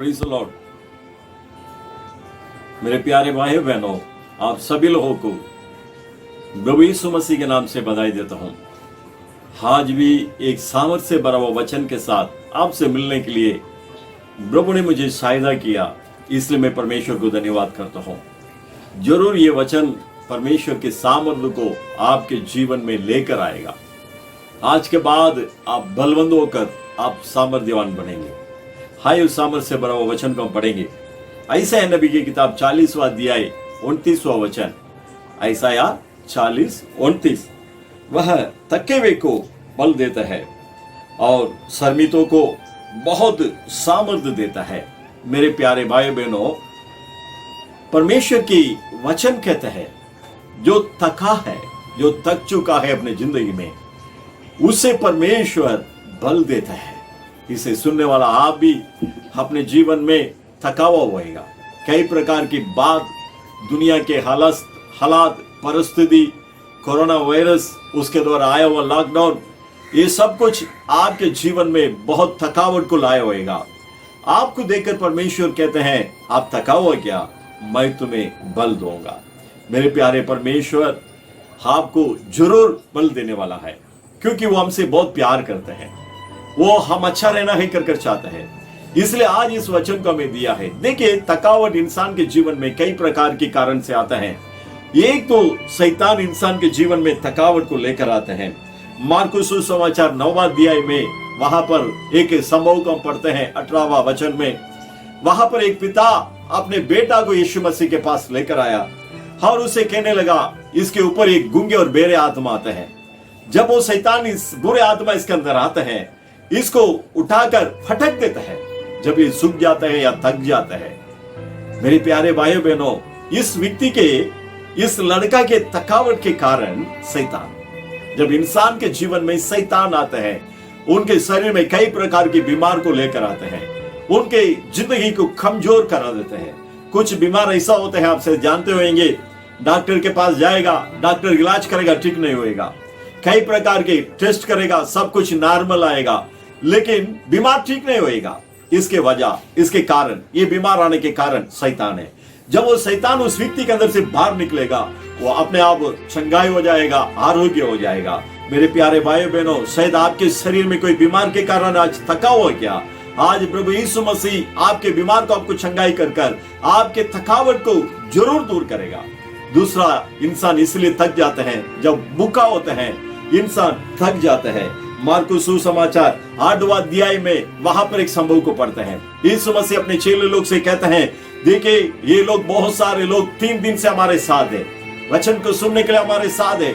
Praise the Lord. मेरे प्यारे भाई बहनों, आप सभी लोगों को प्रभु यीशु मसीह के नाम से बधाई देता हूं। आज भी एक सामर्थ्य से भरा हुआ वचन के साथ आपसे मिलने के लिए प्रभु ने मुझे सहायता किया, इसलिए मैं परमेश्वर को धन्यवाद करता हूं। जरूर ये वचन परमेश्वर के सामर्थ्य को आपके जीवन में लेकर आएगा। आज के बाद आप बलवंत होकर आप सामर्थ्यवान बनेंगे। हाय, उस सामर्थ्य से भरा हुआ वचन को हम पढ़ेंगे। ऐसा है नबी की किताब 40वां अध्याय 29वां वचन। ऐसाया 40:29। वह थके हुए को बल देता है और शर्मितों को बहुत सामर्थ्य देता है। मेरे प्यारे भाई बहनों, परमेश्वर की वचन कहता है जो थका है, जो थक चुका है अपने जिंदगी में, उसे परमेश्वर बल देता है। इसे सुनने वाला आप भी अपने जीवन में थका हुआ होगा। कई प्रकार की बात, दुनिया के हालात, परिस्थिति, कोरोना वायरस, उसके द्वारा आया हुआ लॉकडाउन, ये सब कुछ आपके जीवन में बहुत थकावट को लाया होगा। आपको देखकर परमेश्वर कहते हैं, आप थका हुआ क्या? मैं तुम्हें बल दूंगा। मेरे प्यारे परमेश्वर आपको जरूर बल देने वाला है, क्योंकि वो हमसे बहुत प्यार करते हैं। वो हम अच्छा रहना ही कर चाहते हैं, इसलिए आज इस वचन को हमें दिया है। देखिए, थकावट इंसान के जीवन में कई प्रकार के कारण से आता है। एक तो शैतान इंसान के जीवन में थकावट को लेकर आते हैं। मार्कुस सुसमाचार 9वां अध्याय में वहां पर एक संभव को हम पढ़ते हैं 18वां वचन में। वहां पर एक पिता अपने बेटा को यीशु मसीह के पास लेकर आया और उसे कहने लगा, इसके ऊपर एक गूंगे और बेरे आत्मा आते हैं। जब वो शैतान, इस बुरे आत्मा इसके अंदर आते हैं, इसको उठाकर फटक देता है। जब ये सूख जाता है या थक जाता है, मेरे प्यारे भाई बहनों, इस व्यक्ति के, इस लड़का के थकावट के कारण शैतान, जब इंसान के जीवन में शैतान आते हैं, उनके शरीर में कई प्रकार की बीमार को लेकर आते हैं, उनके जिंदगी को कमजोर करा देते हैं। कुछ बीमार ऐसा होते हैं, आपसे जानते होंगे, डॉक्टर के पास जाएगा, डॉक्टर इलाज करेगा, ठीक नहीं होएगा। कई प्रकार के टेस्ट करेगा, सब कुछ नॉर्मल आएगा, लेकिन बीमार ठीक नहीं होएगा। इसके वजह, इसके कारण, ये बीमार आने के कारण शैतान है। जब वो शैतान उस व्यक्ति के अंदर से बाहर निकलेगा, वो अपने आप चंगाई हो जाएगा, आरोग्य हो जाएगा। मेरे प्यारे भाई बहनों, शायद आपके शरीर में कोई बीमार के कारण आज थका हुआ क्या? आज प्रभु यीशु मसीह आपके बीमार को आपको चंगाई कर आपके थकावट को जरूर दूर करेगा। दूसरा, इंसान इसलिए थक जाते हैं, जब भूखा होते हैं इंसान थक जाते हैं। मार्कुस सुसमाचार 8वां अध्याय में वहां पर एक संभव को पढ़ते हैं। यीशु मसीह अपने चेले लोग से कहते हैं, देखिए, ये लोग, बहुत सारे लोग 3 दिन से हमारे साथ है, वचन को सुनने के लिए हमारे साथ है।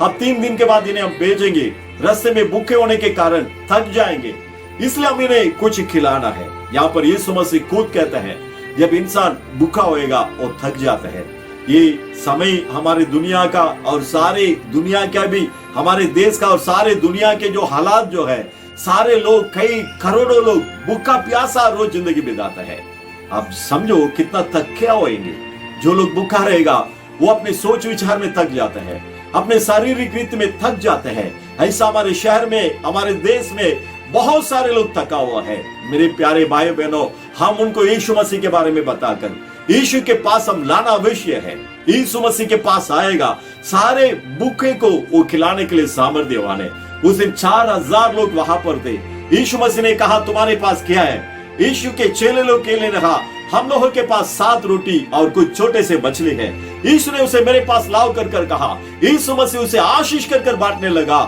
अब 3 दिन के बाद इन्हें हम भेजेंगे, रास्ते में भूखे होने के कारण थक जाएंगे, इसलिए हम इन्हें कुछ खिलाना है। यहाँ पर यीशु मसीह खुद कहते हैं, जब इंसान भूखा होएगा और थक जाता है। ये समय हमारे दुनिया का और सारे दुनिया का भी, हमारे देश का और सारे दुनिया के जो हालात जो है, सारे लोग, कई करोड़ों लोग भूखा प्यासा रोज जिंदगी बिताता है। आप समझो कितना थके होंगे। जो लोग भूखा रहेगा वो अपने सोच विचार में थक जाते हैं, अपने शारीरिक रीति में थक जाते हैं। ऐसा हमारे शहर में, हमारे देश में बहुत सारे लोग थका हुआ है। मेरे प्यारे भाई बहनों, हम उनको यीशु मसीह के बारे में बताकर यीशु के पास हम लाना अवश्य है। यीशु मसीह के पास आएगा, सारे भूखे को वो खिलाने के लिए सामर्थ्यवान है। उस दिन 4000 लोग वहां पर थे। यीशु मसीह ने कहा, तुम्हारे पास क्या है? यीशु के चेले लोग के लिए कहा, हम लोगों के पास 7 रोटी और कुछ छोटे से मछली है। यीशु ने उसे मेरे पास लाओ कर कहा। यीशु मसीह उसे आशीष कर बांटने लगा।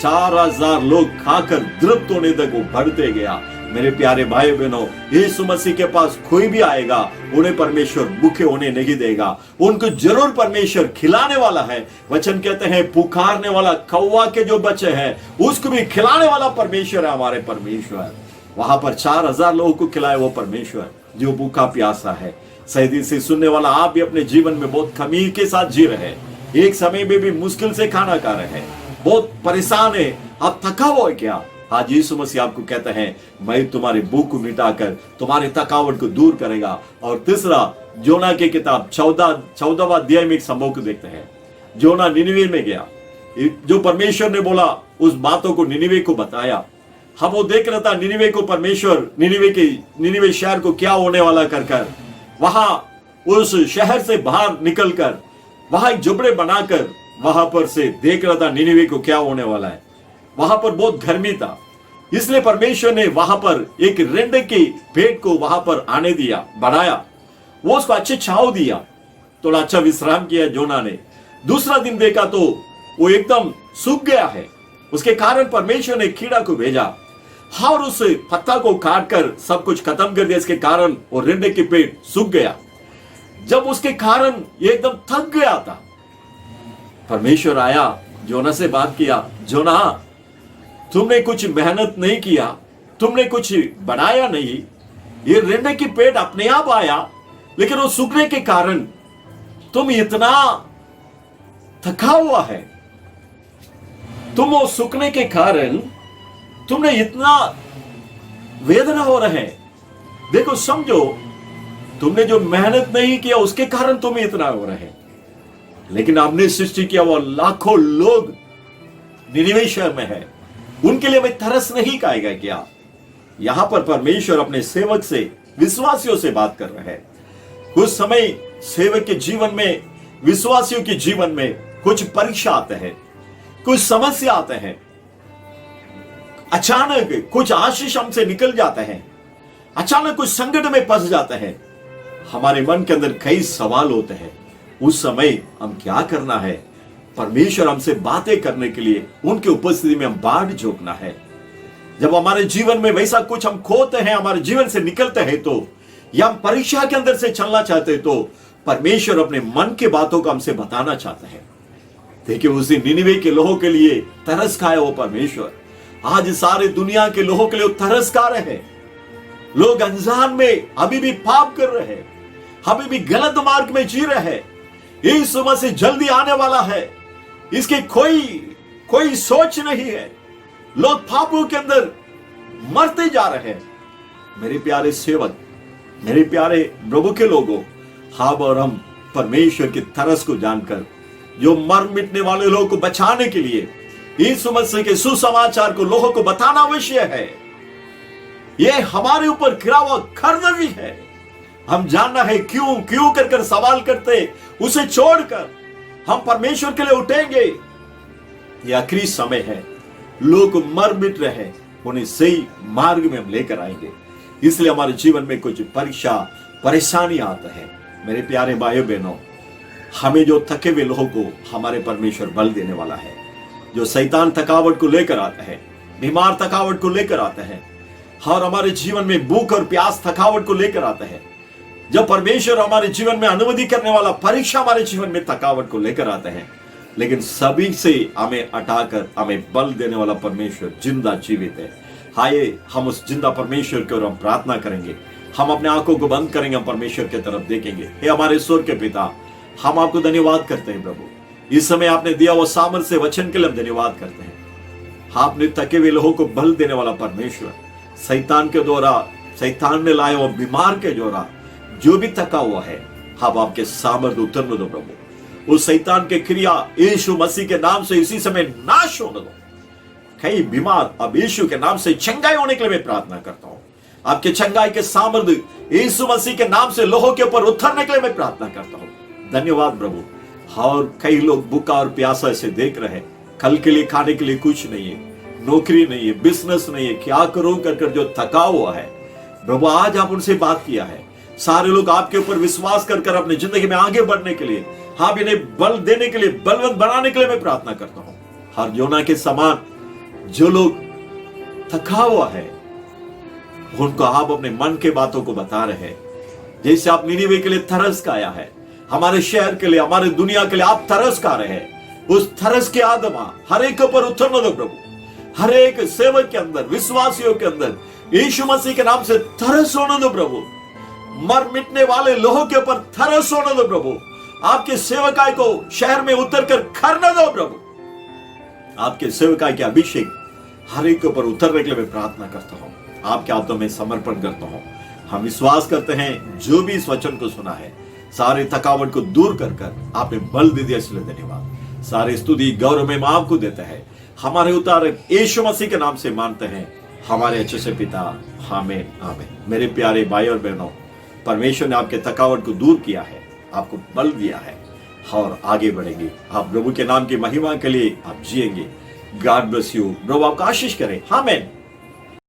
4000 लोग खाकर तृप्त होने तक वो बढ़ते गया। मेरे प्यारे भाई बहनों, यीशु मसीह के पास कोई भी आएगा, उन्हें परमेश्वर भूखे होने नहीं देगा, उनको जरूर परमेश्वर खिलाने वाला है। वचन कहते हैं, पुकारने वाला कौवा के जो बच्चे हैं, उसको भी खिलाने वाला परमेश्वर है, हमारे परमेश्वर। वहां पर 4000 लोगों को खिलाए वो परमेश्वर जो भूखा प्यासा है। सही से सुनने वाला आप भी अपने जीवन में बहुत खमीर के साथ जी रहे हैं, एक समय में भी मुश्किल से खाना खा रहे हैं, बहुत परेशान है, आप थका हुआ है क्या? आज यीशु मसीह आपको कहते हैं, मैं तुम्हारे भूख को मिटाकर तुम्हारी थकावट को दूर करेगा। और तीसरा, जोना की किताब 14वां अध्याय में एक संभव को देखते हैं। जोना निनिवे में गया, जो परमेश्वर ने बोला उस बातों को निनिवे को बताया। हम वो देख रहा था निनिवे को परमेश्वर निनिवे शहर को क्या होने वाला कर वहां उस शहर से बाहर निकलकर वहां एक झुपड़े बनाकर वहां पर से देख रहा था निनिवे को क्या होने वाला है। वहां पर बहुत गर्मी था, इसलिए परमेश्वर ने वहां पर एक रेंडे की भेंट को वहां पर आने दिया, बढ़ाया, वो उसको अच्छे छाव दिया, थोड़ा अच्छा विश्राम किया जोना ने। दूसरा दिन देखा तो वो एकदम सूख गया है, उसके कारण परमेश्वर ने कीड़ा को भेजा और उस पत्ता को काटकर सब कुछ खत्म कर दिया। इसके कारण वो रेंडे की पेड़ सूख गया। जब उसके कारण ये एकदम थक गया था, परमेश्वर आया, जोना से बात किया, जोना तुमने कुछ मेहनत नहीं किया, तुमने कुछ बढ़ाया नहीं, ये रेंडे की पेड़ अपने आप आया, लेकिन वो सूखने के कारण तुम इतना थका हुआ है, तुम वो सूखने के कारण तुमने इतना वेदना हो रहा है। देखो समझो, तुमने जो मेहनत नहीं किया उसके कारण तुम इतना हो रहे हैं, लेकिन हमने सृष्टि किया वो लाखों लोग निनिवे शहर में है, उनके लिए मैं तरस नहीं खाएगा क्या? यहां पर परमेश्वर अपने सेवक से, विश्वासियों से बात कर रहे हैं। कुछ समय सेवक के जीवन में, विश्वासियों के जीवन में कुछ परीक्षा आते हैं, कुछ समस्या आते हैं, अचानक कुछ आशीष हमसे निकल जाते हैं, अचानक कुछ संकट में फंस जाते हैं, हमारे मन के अंदर कई सवाल होते हैं। उस समय हम क्या करना है? परमेश्वर हमसे बातें करने के लिए उनकी उपस्थिति में हम बाट झोंकना है। जब हमारे जीवन में वैसा कुछ हम खोते हैं, हमारे जीवन से निकलते हैं तो, या हम परीक्षा के अंदर से चलना चाहते हैं तो परमेश्वर अपने मन के बातों को हमसे बताना चाहते हैं। देखिए उसी निनिवे के लोगों के लिए तरस खाया वो परमेश्वर आज सारे दुनिया के लोगों के लिए तरस खा रहे हैं। लोग अनजान में अभी भी पाप कर रहे हैं, अभी भी गलत मार्ग में जी रहे हैं। यीशु मसीह जल्दी आने वाला है, इसकी कोई सोच नहीं है। लोग पापों के अंदर मरते जा रहे हैं। मेरे प्यारे सेवक, मेरे प्यारे प्रभु के लोगों, आप और हम परमेश्वर की तरस को जानकर, जो मर मिटने वाले लोगों को बचाने के लिए यीशु मसीह के सुसमाचार को लोगों को बताना अवश्य है। यह हमारे ऊपर गिरा हुआ कर्तव्य है। हम जानना है क्यों कर सवाल करते, उसे छोड़कर हम परमेश्वर के लिए उठेंगे। यह आखिरी समय है, लोग मर मिट रहे हैं, उन्हें सही मार्ग में हम लेकर आएंगे। इसलिए हमारे जीवन में कुछ परीक्षा, परेशानी आते हैं। मेरे प्यारे भाइयों बहनों, हमें जो थके हुए लोगों को हमारे परमेश्वर बल देने वाला है। जो शैतान थकावट को लेकर आता है, बीमार थकावट को लेकर आता है, और हमारे जीवन में भूख और प्यास थकावट को लेकर आता है। जब परमेश्वर हमारे जीवन में अनुमति करने वाला परीक्षा हमारे जीवन में थकावट को लेकर आता है, लेकिन सभी से हमें हटाकर हमें बल देने वाला परमेश्वर जिंदा जीवित है। आइए हम उस जिंदा परमेश्वर की ओर हम प्रार्थना करेंगे। हम अपने आंखों को बंद करेंगे, हम परमेश्वर की तरफ देखेंगे। हे हमारे ईश्वर के पिता, हम आपको धन्यवाद करते हैं प्रभु, इस समय आपने दिया वो सामर्थ्य वचन के लिए हम धन्यवाद करते हैं। आपने थके हुए लोगों को बल देने वाला परमेश्वर, शैतान के द्वारा, शैतान ने लाए वो बीमार के द्वारा जो भी थका हुआ है, आप आपके सामर्थ्य उतरने दो प्रभु। उस शैतान के क्रिया यीशु मसीह के नाम से इसी समय नाश होने दो। कई बीमार अब यीशु के नाम से चंगाई होने के लिए मैं प्रार्थना करता हूं। आपके चंगाई के सामर्थ्य यीशु मसीह के नाम से लोगों के ऊपर उतरने के लिए मैं प्रार्थना करता हूं। धन्यवाद प्रभु। और कई लोग भूखा और प्यासा ऐसे देख रहे हैं, कल के लिए खाने के लिए कुछ नहीं है, नौकरी नहीं है, बिजनेस नहीं है, क्या करूं कर जो थका हुआ है प्रभु, आज आप उनसे बात किया है। सारे लोग आपके ऊपर विश्वास कर अपनी जिंदगी में आगे बढ़ने के लिए, आप इन्हें बल देने के लिए, बलवंत बनाने के लिए मैं प्रार्थना करता हूं। हर योना के समान जो लोग थका हुआ है, उनको आप अपने मन के बातों को बता रहे हैं। जैसे आप निनिवे के लिए तरस खाया है, हमारे शहर के लिए, हमारे दुनिया के लिए आप तरस खा रहे हैं। उस तरस के आत्मा हर एक ऊपर उतरने दो प्रभु। हर एक सेवक के अंदर, विश्वासियों के अंदर यीशु मसीह के नाम से तरस होने दो प्रभु। मर मिटने वाले लोगों के ऊपर तरस होने दो प्रभु। आपके सेवकाई को शहर में उतर कर करने दो प्रभु। आपके सेवकाई के अभिषेक हर एक के ऊपर उतरने के लिए मैं प्रार्थना करता हूं। आपके हाथों में समर्पण करता हूं। हम विश्वास करते हैं जो भी इस वचन को सुना है, सारे थकावट को दूर कर आपने बल दे दिया, इसलिए धन्यवाद। सारे स्तुति गौरव में आपको देते हैं, हमारे उतारक यीशु मसीह के नाम से मानते हैं। हमारे अच्छे से पिता, आमीन आमीन। मेरे प्यारे भाई और बहनों, परमेश्वर ने आपके थकावट को दूर किया है, आपको बल दिया है और आगे बढ़ेंगे। आप प्रभु के नाम की महिमा के लिए आप जिएंगे। God bless you. प्रभु आपका आशीष करें। आमीन।